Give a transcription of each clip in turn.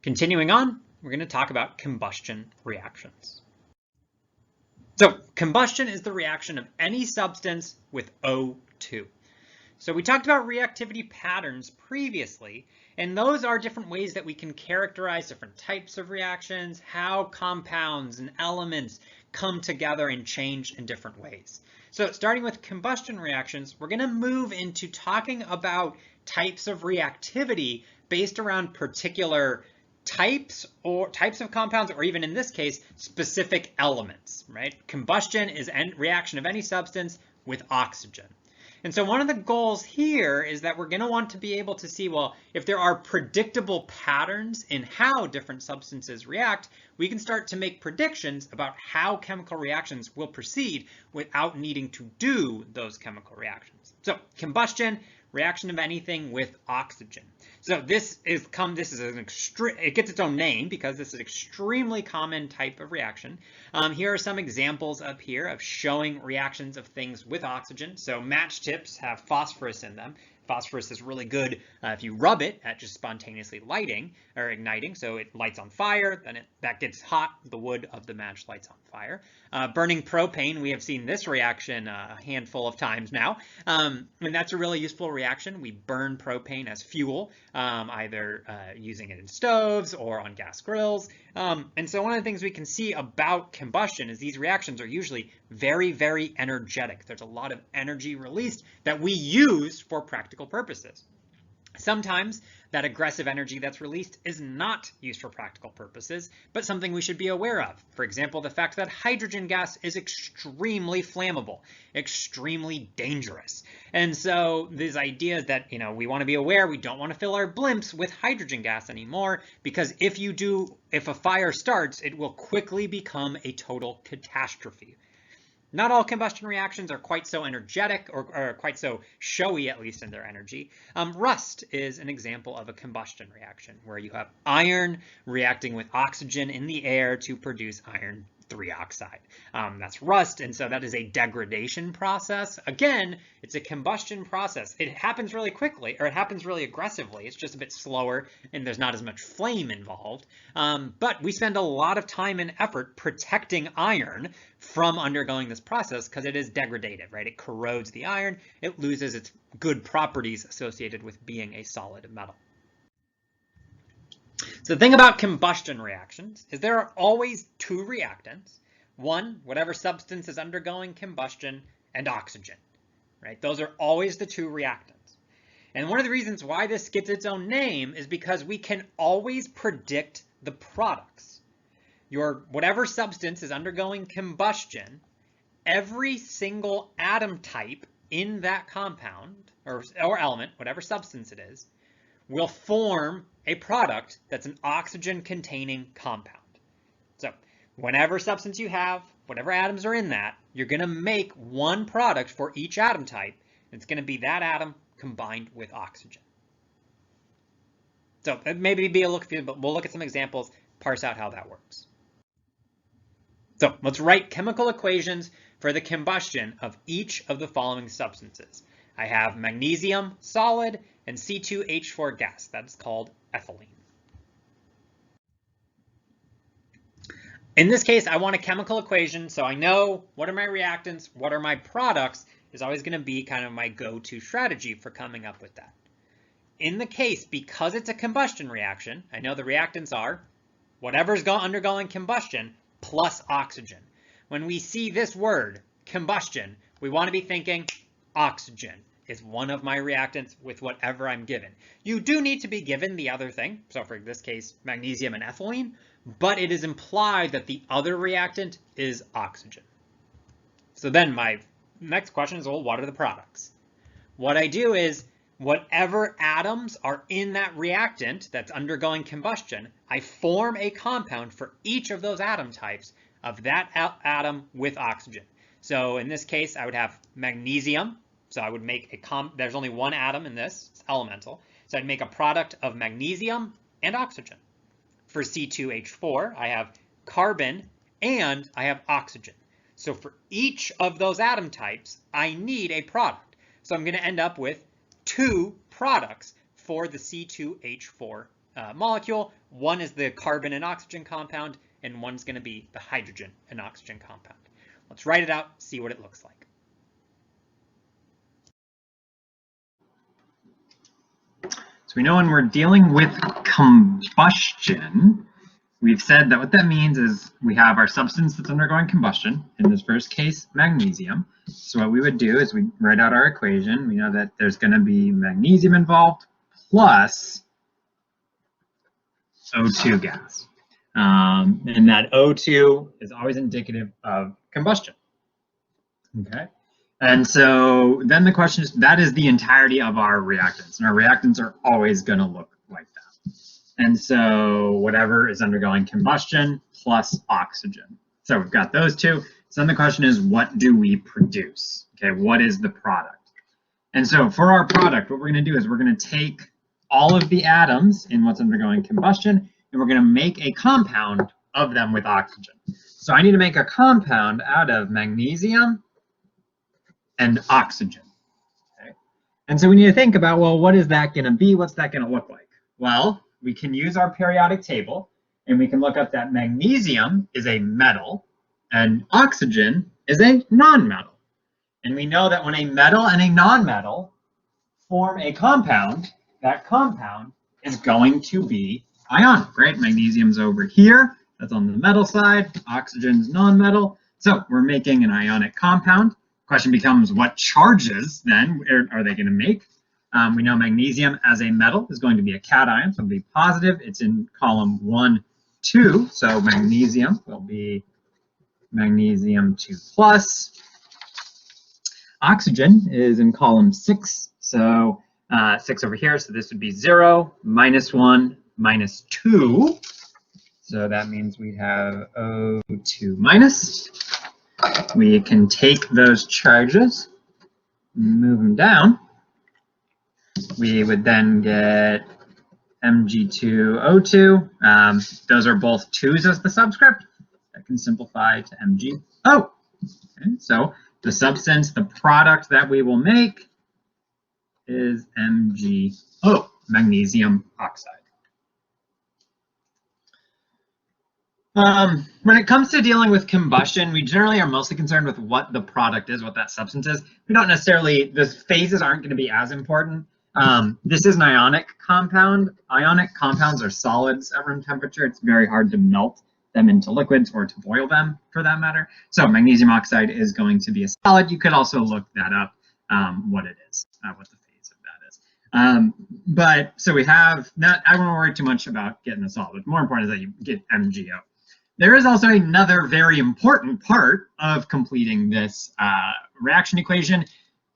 Continuing on, we're going to talk about combustion reactions. So combustion is the reaction of any substance with O2. So we talked about reactivity patterns previously, and those are different ways that we can characterize different types of reactions, how compounds and elements come together and change in different ways. So starting with combustion reactions, we're going to move into talking about types of reactivity based around particular types of compounds, or even in this case, specific elements, right? Combustion is a reaction of any substance with oxygen. And so one of the goals here is that we're going to want to be able to see, well, if there are predictable patterns in how different substances react, we can start to make predictions about how chemical reactions will proceed without needing to do those chemical reactions. So combustion, reaction of anything with oxygen. So it gets its own name because this is an extremely common type of reaction. Here are some examples up here of showing reactions of things with oxygen. So match tips have phosphorus in them. Phosphorus is really good if you rub it at just spontaneously lighting or igniting. So it lights on fire, then that gets hot, the wood of the match lights on fire. Burning propane, we have seen this reaction a handful of times now. And that's a really useful reaction. We burn propane as fuel, either using it in stoves or on gas grills. And so one of the things we can see about combustion is these reactions are usually very, very energetic. There's a lot of energy released that we use for practical purposes. Sometimes that aggressive energy that's released is not used for practical purposes, but something we should be aware of. For example, the fact that hydrogen gas is extremely flammable, extremely dangerous. And so these ideas that, we want to be aware, we don't want to fill our blimps with hydrogen gas anymore, because if a fire starts, it will quickly become a total catastrophe. Not all combustion reactions are quite so energetic or quite so showy, at least in their energy. Rust is an example of a combustion reaction where you have iron reacting with oxygen in the air to produce iron 3 oxide. That's rust, and so that is a degradation process. Again, it's a combustion process. It happens really quickly, or it happens really aggressively. It's just a bit slower, and there's not as much flame involved. But we spend a lot of time and effort protecting iron from undergoing this process because it is degraded, right? It corrodes the iron. It loses its good properties associated with being a solid metal. So the thing about combustion reactions is there are always 2 reactants. One, whatever substance is undergoing combustion, and oxygen, right? Those are always the 2 reactants. And one of the reasons why this gets its own name is because we can always predict the products. Whatever substance is undergoing combustion, every single atom type in that compound or element, whatever substance it is, will form a product that's an oxygen-containing compound. So whatever substance you have, whatever atoms are in that, you're going to make one product for each atom type. It's going to be that atom combined with oxygen. So maybe be a look, but we'll look at some examples, parse out how that works. So let's write chemical equations for the combustion of each of the following substances. I have magnesium solid and C2H4 gas. That's called ethylene. In this case, I want a chemical equation, so I know what are my reactants, what are my products is always going to be kind of my go-to strategy for coming up with that. In the case, because it's a combustion reaction, I know the reactants are whatever's undergoing combustion plus oxygen. When we see this word, combustion, we want to be thinking oxygen is one of my reactants with whatever I'm given. You do need to be given the other thing, so for this case, magnesium and ethylene, but it is implied that the other reactant is oxygen. So then my next question is, well, what are the products? What I do is, whatever atoms are in that reactant that's undergoing combustion, I form a compound for each of those atom types of that atom with oxygen. So in this case, I would have magnesium. So I would make there's only one atom in this, it's elemental. So I'd make a product of magnesium and oxygen. For C2H4, I have carbon and I have oxygen. So for each of those atom types, I need a product. So I'm going to end up with 2 products for the C2H4 molecule one is the carbon and oxygen compound, and one's going to be the hydrogen and oxygen compound. Let's write it out, see what it looks like. So we know when we're dealing with combustion, we've said that what that means is we have our substance that's undergoing combustion, in this first case, magnesium. So what we would do is we write out our equation. We know that there's going to be magnesium involved plus O2 gas. And that O2 is always indicative of combustion. Okay. And so then the question is, that is the entirety of our reactants. And our reactants are always going to look like that. And so whatever is undergoing combustion plus oxygen. So we've got those two. So then the question is, what do we produce? Okay, what is the product? And so for our product, what we're going to do is we're going to take all of the atoms in what's undergoing combustion, and we're going to make a compound of them with oxygen. So I need to make a compound out of magnesium and oxygen. Okay? And so we need to think about, well, what is that going to be? What's that going to look like? Well, we can use our periodic table, and we can look up that magnesium is a metal and oxygen is a non-metal. And we know that when a metal and a non-metal form a compound, that compound is going to be ionic, right? Magnesium's over here, that's on the metal side, oxygen's non-metal. So we're making an ionic compound. Question becomes, what charges then are they going to make? We know magnesium as a metal is going to be a cation, so it'll be positive. It's in column 1, 2, so magnesium will be magnesium 2 plus. Oxygen is in column 6, so 6 over here, so this would be 0, -1, -2. So that means we have O2 minus. We can take those charges, move them down. We would then get Mg2O2. Those are both 2's as the subscript. That can simplify to Mg. Oh, okay, so the substance, the product that we will make is MgO, magnesium oxide. When it comes to dealing with combustion, we generally are mostly concerned with what the product is, what that substance is. We don't necessarily, the phases aren't going to be as important. This is an ionic compound. Ionic compounds are solids at room temperature. It's very hard to melt them into liquids or to boil them for that matter. So magnesium oxide is going to be a solid. You could also look that up, what it is, what the phase of that is. But so we have that. I won't worry too much about getting a solid. More important is that you get MgO. There is also another very important part of completing this reaction equation,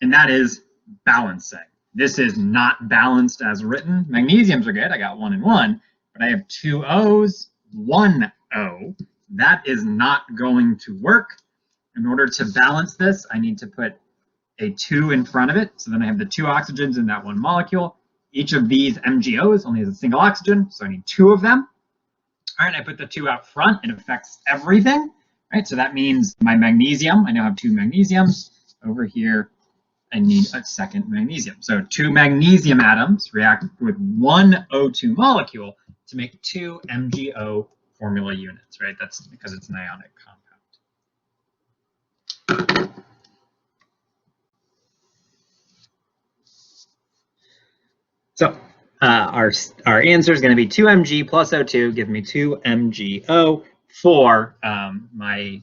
and that is balancing. This is not balanced as written. Magnesiums are good. I got 1 and 1, but I have 2 O's, 1 O. That is not going to work. In order to balance this, I need to put a 2 in front of it. So then I have the 2 oxygens in that one molecule. Each of these MgOs only has a single oxygen, so I need 2 of them. All right, I put the 2 out front. It affects everything. All right, so that means my magnesium, I now have 2 magnesiums. Over here, I need a second magnesium. So 2 magnesium atoms react with 1 O2 molecule to make 2 MgO formula units, right? That's because it's an ionic compound. So our answer is going to be 2 Mg plus O2, give me 2 MgO for my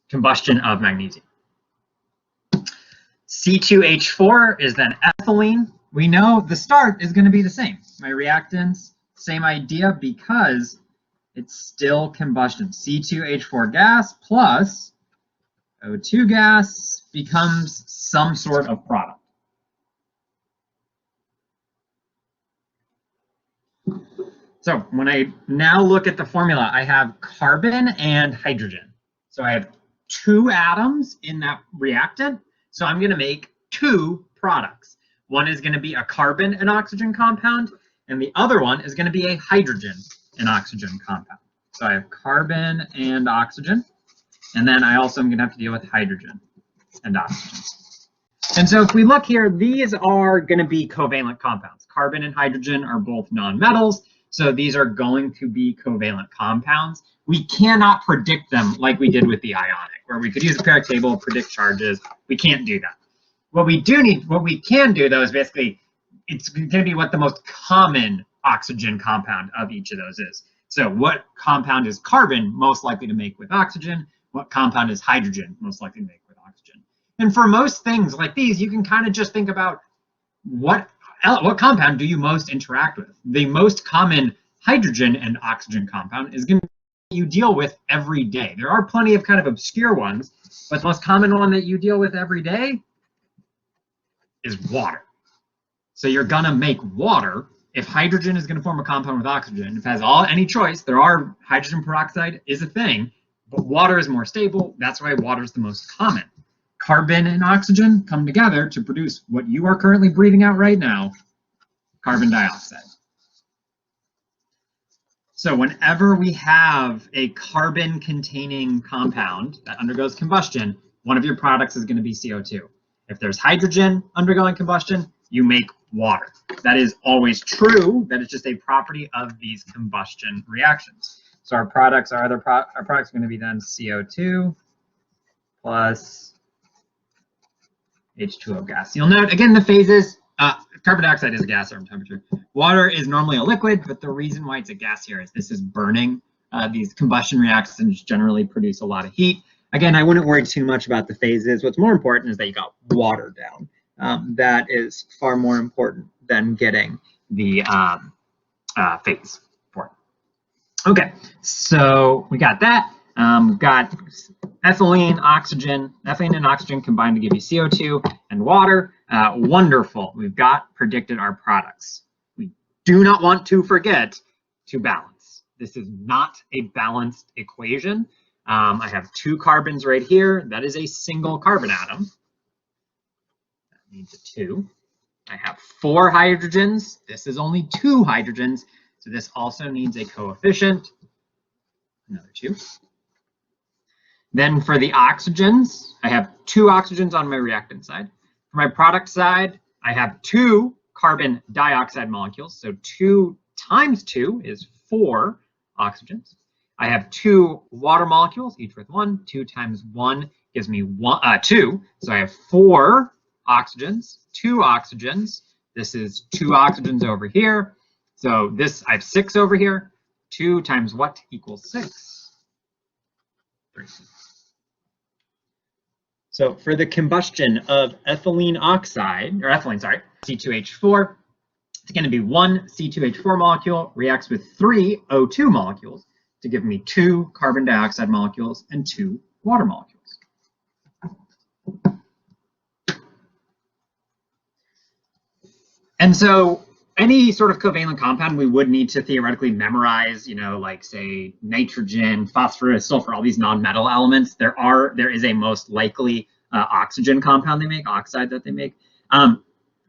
combustion of magnesium. C2H4 is then ethylene. We know the start is going to be the same. My reactants, same idea because it's still combustion. C2H4 gas plus O2 gas becomes some sort of product. So when I now look at the formula, I have carbon and hydrogen. So I have 2 atoms in that reactant. So I'm going to make 2 products. One is going to be a carbon and oxygen compound, and the other one is going to be a hydrogen and oxygen compound. So I have carbon and oxygen, and then I also am going to have to deal with hydrogen and oxygen. And so if we look here, these are going to be covalent compounds. Carbon and hydrogen are both nonmetals. So these are going to be covalent compounds. We cannot predict them like we did with the ionic, where we could use a periodic table, predict charges. We can't do that. What we can do though is basically, it's going to be what the most common oxygen compound of each of those is. So what compound is carbon most likely to make with oxygen? What compound is hydrogen most likely to make with oxygen? And for most things like these, you can kind of just think about what compound do you most interact with? The most common hydrogen and oxygen compound is going to be you deal with every day. There are plenty of kind of obscure ones, but the most common one that you deal with every day is water. So you're gonna make water. If hydrogen is gonna form a compound with oxygen, if it has any choice, there are hydrogen peroxide is a thing, but water is more stable. That's why water is the most common. Carbon and oxygen come together to produce what you are currently breathing out right now, carbon dioxide. So whenever we have a carbon containing compound that undergoes combustion, one of your products is gonna be CO2. If there's hydrogen undergoing combustion, you make water. That is always true. That is just a property of these combustion reactions. So our products are going to be then CO2 plus H2O gas. You'll note again the phases. Carbon dioxide is a gas at room temperature. Water is normally a liquid, but the reason why it's a gas here is this is burning. These combustion reactions generally produce a lot of heat. Again, I wouldn't worry too much about the phases. What's more important is that you got water down. That is far more important than getting the phase for it. Okay, so we got that. Got ethylene, oxygen. Ethylene and oxygen combined to give you CO2 and water. Wonderful. We've got predicted our products. We do not want to forget to balance. This is not a balanced equation. I have 2 carbons right here. That is a single carbon atom. That needs a 2. I have 4 hydrogens. This is only 2 hydrogens. So this also needs a coefficient. Another 2. Then for the oxygens, I have 2 oxygens on my reactant side. For my product side, I have 2 carbon dioxide molecules. So 2 times 2 is 4 oxygens. I have 2 water molecules, each with 1. 2 times 1 gives me 2. So I have 4 oxygens, 2 oxygens. This is 2 oxygens over here. So this, I have 6 over here. 2 times what equals 6? 3. So for the combustion of ethylene oxide, or ethylene, sorry, C2H4, it's going to be 1 C2H4 molecule reacts with 3 O2 molecules to give me 2 carbon dioxide molecules and 2 water molecules. And so any sort of covalent compound we would need to theoretically memorize, you know, like say nitrogen, phosphorus, sulfur, all these non-metal elements. There is a most likely oxygen compound they make, oxide that they make.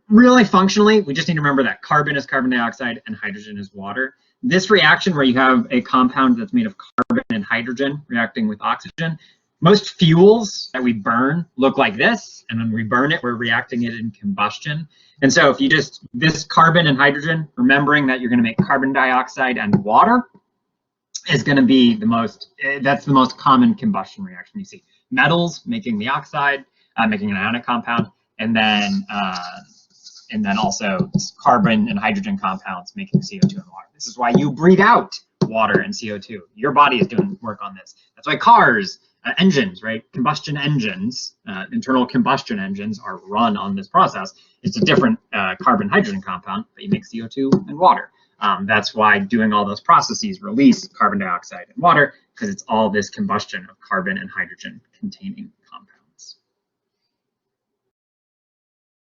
Really functionally, we just need to remember that carbon is carbon dioxide and hydrogen is water. This reaction where you have a compound that's made of carbon and hydrogen reacting with oxygen, most fuels that we burn look like this, and when we burn it, we're reacting it in combustion. And so if you just, this carbon and hydrogen, remembering that you're going to make carbon dioxide and water is going to be the most, that's the most common combustion reaction you see. Metals making the oxide, making an ionic compound, and then also carbon and hydrogen compounds making CO2 and water. This is why you breathe out water and CO2. Your body is doing work on this. That's why cars, engines, right? Combustion engines, internal combustion engines are run on this process. It's a different carbon hydrogen compound, but you make CO2 and water. That's why doing all those processes release carbon dioxide and water, because it's all this combustion of carbon and hydrogen containing